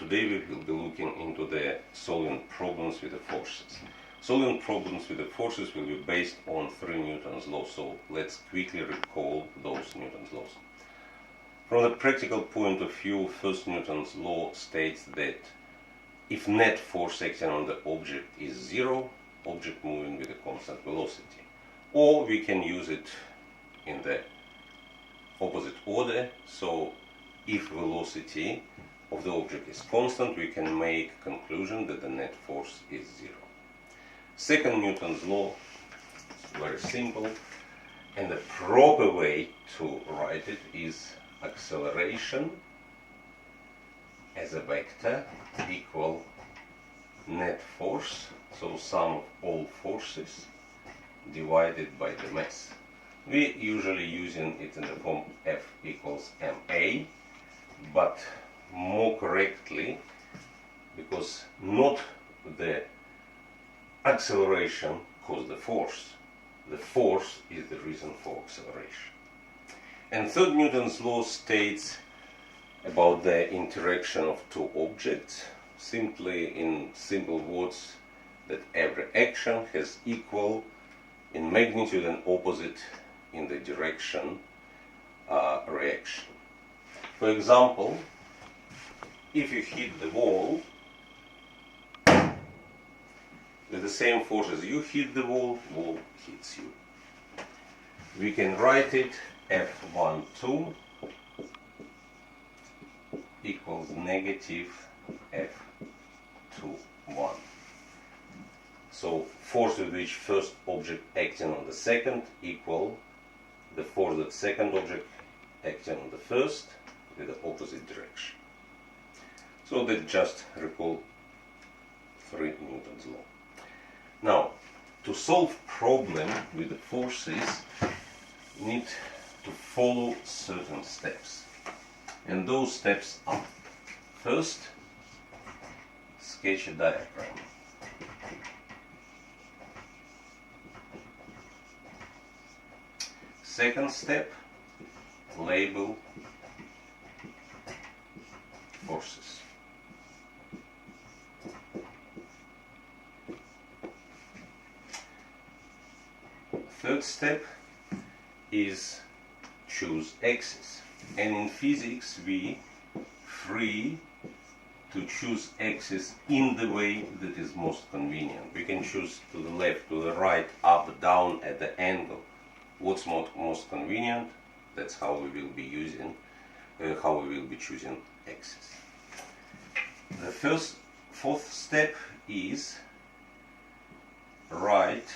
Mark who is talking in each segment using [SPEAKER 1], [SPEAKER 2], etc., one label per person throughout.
[SPEAKER 1] today we will be looking into the solving problems with the forces. Solving problems with the forces will be based on 3 Newton's laws, so let's quickly recall those Newton's laws. From the practical point of view, first Newton's law states that if net force acting on the object is 0, object moving with a constant velocity. Or we can use it in the opposite order, so if velocity of the object is constant, we can make a conclusion that the net force is 0. Second Newton's law is very simple, and the proper way to write it is acceleration as a vector equal net force, so sum of all forces divided by the mass. We usually using it in the form F equals ma, but more correctly, because not the acceleration causes the force is the reason for acceleration. And third Newton's law states about the interaction of two objects, simply in simple words, that every action has equal in magnitude and opposite in the direction reaction. For example, if you hit the wall with the same force as you hit the wall hits you. We can write it F12 equals negative F21. So force with which first object acting on the second equal the force that second object acting on the first with the opposite direction. So that just recall 3 Newton's law. Now, to solve problem with the forces, you need to follow certain steps. And those steps are: first, sketch a diagram. Second step, label forces. Third step is choose axis. And in physics we free to choose axis in the way that is most convenient. We can choose to the left, to the right, up, down, at the angle. What's most convenient, that's how we will be using, how we will be choosing axis. The fourth step is write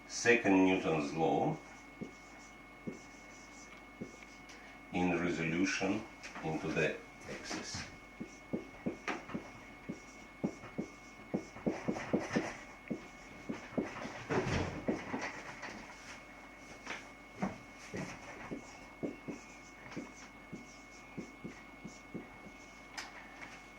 [SPEAKER 1] second Newton's law in resolution into the axis.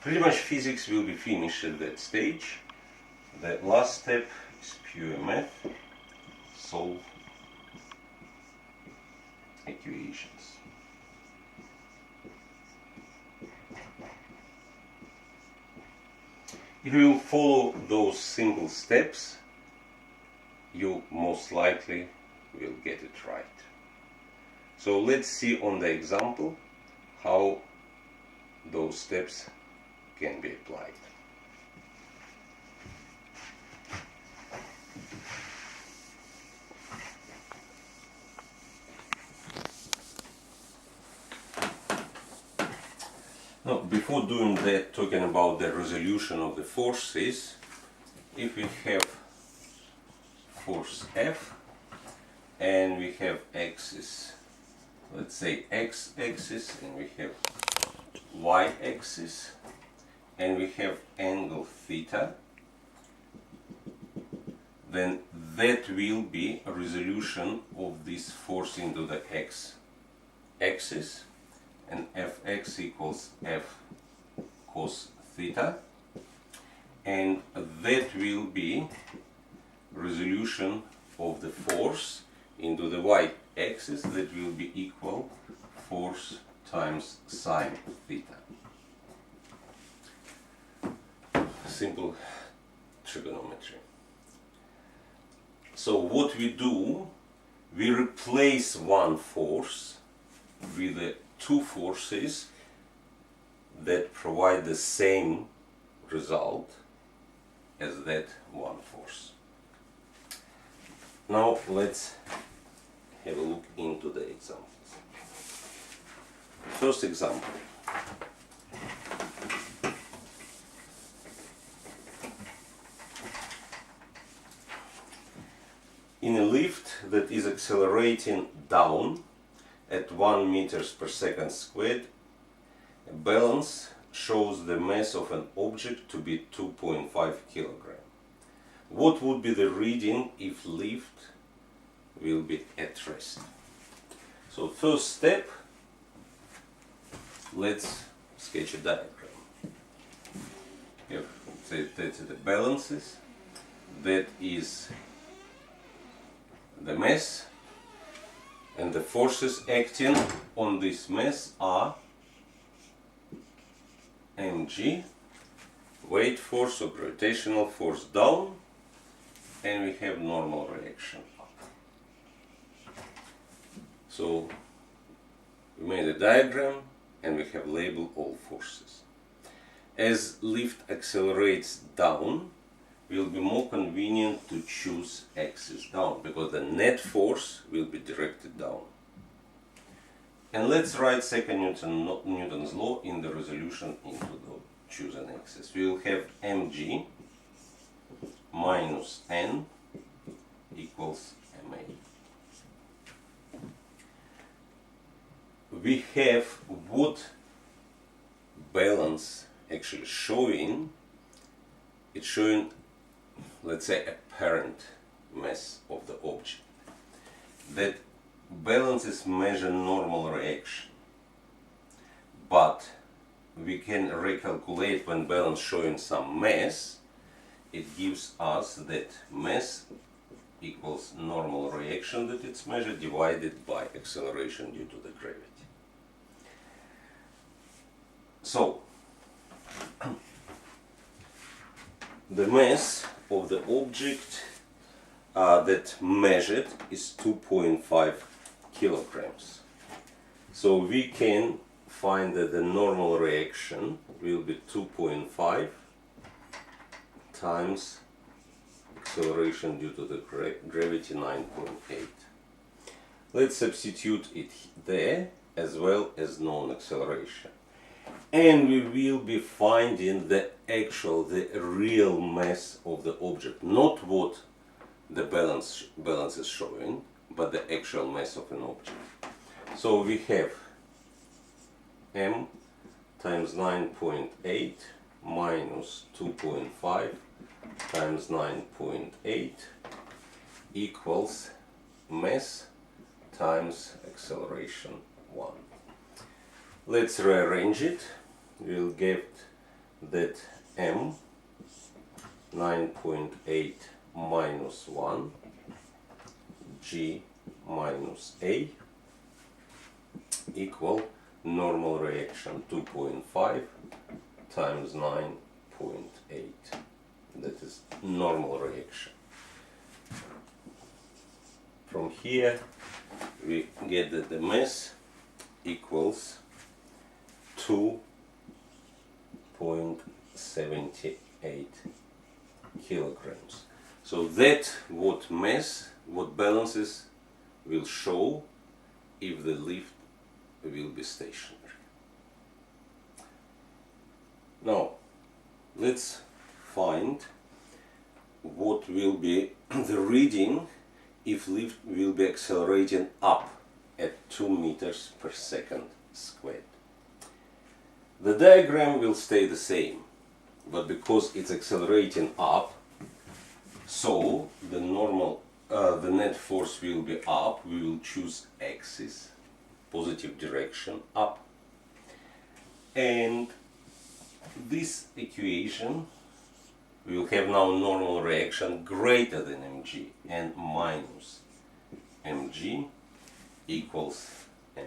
[SPEAKER 1] Pretty much physics will be finished at that stage. The last step is pure math. Solve equations. If you follow those simple steps, you most likely will get it right. So let's see on the example how those steps can be applied. Now, before doing that, talking about the resolution of the forces, if we have force F and we have axis, let's say x-axis, and we have y-axis, and we have angle theta, then that will be a resolution of this force into the x-axis, and fx equals f cos theta, and that will be resolution of the force into the y-axis, that will be equal force times sine theta. Simple trigonometry. So what we do, we replace one force with the two forces that provide the same result as that one force. Now let's have a look into the examples. First example. In a lift that is accelerating down at 1 meters per second squared, a balance shows the mass of an object to be 2.5 kilogram. What would be the reading if lift will be at rest? So first step, let's sketch a diagram. Here, that's the balances. That is the mass, and the forces acting on this mass are mg, weight force or gravitational force down, and we have normal reaction up. So we made a diagram and we have labeled all forces. As lift accelerates down, it will be more convenient to choose axis down because the net force will be directed down. And let's write second Newton's law in the resolution into the chosen axis. We will have mg minus n equals ma. We have what balance actually showing. It's showing, let's say, apparent mass of the object. That balances measure normal reaction, but we can recalculate when balance showing some mass. It gives us that mass equals normal reaction that it's measured divided by acceleration due to the gravity. So the mass of the object that measured is 2.5 kilograms. So we can find that the normal reaction will be 2.5 times acceleration due to the gravity 9.8. Let's substitute it there as well as known acceleration. And we will be finding the real mass of the object, not what the balance is showing, but the actual mass of an object. So we have m times 9.8 minus 2.5 times 9.8 equals mass times acceleration 1. Let's rearrange it. We'll get that m 9.8 minus 1 g minus a equal normal reaction 2.5 times 9.8. That is normal reaction. From here we get that the mass equals 2.78 kilograms. So that what balances will show if the lift will be stationary. Now let's find what will be the reading if lift will be accelerating up at 2 meters per second squared. The diagram will stay the same, but because it's accelerating up, so the net force will be up. We will choose axis, positive direction up, and this equation we will have now normal reaction greater than mg and minus mg equals ma.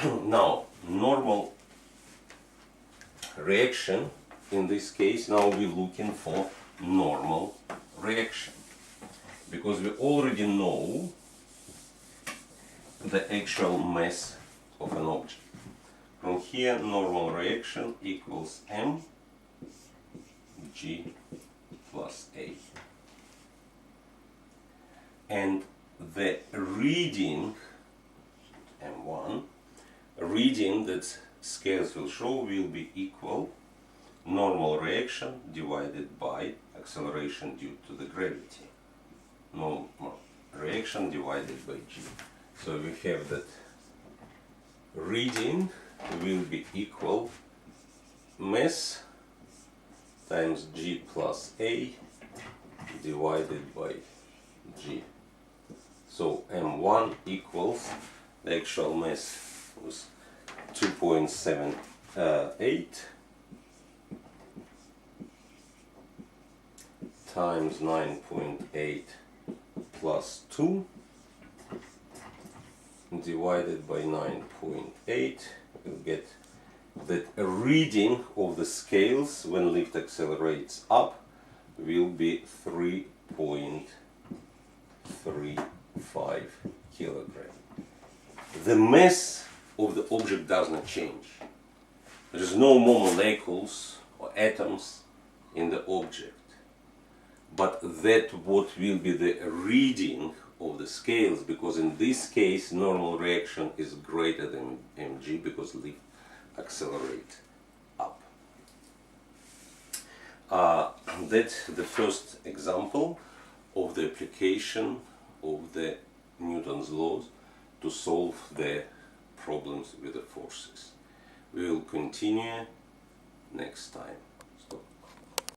[SPEAKER 1] Now, normal reaction, in this case, now we're looking for normal reaction. Because we already know the actual mass of an object. From here, normal reaction equals mg plus A. And the reading, m1, reading that scales will show will be equal normal reaction divided by acceleration due to the gravity. Normal reaction divided by g. So we have that reading will be equal mass times g plus A divided by g. So m1 equals, the actual mass was 2.78 times 9.8 plus 2 divided by 9.8. You'll get that a reading of the scales when lift accelerates up will be 3.35 kilogram. The mass of the object does not change. There is no more molecules or atoms in the object. But that what will be the reading of the scales, because in this case normal reaction is greater than mg because lift accelerate up. That's the first example of the application of the Newton's laws to solve the problems with the forces. We will continue next time.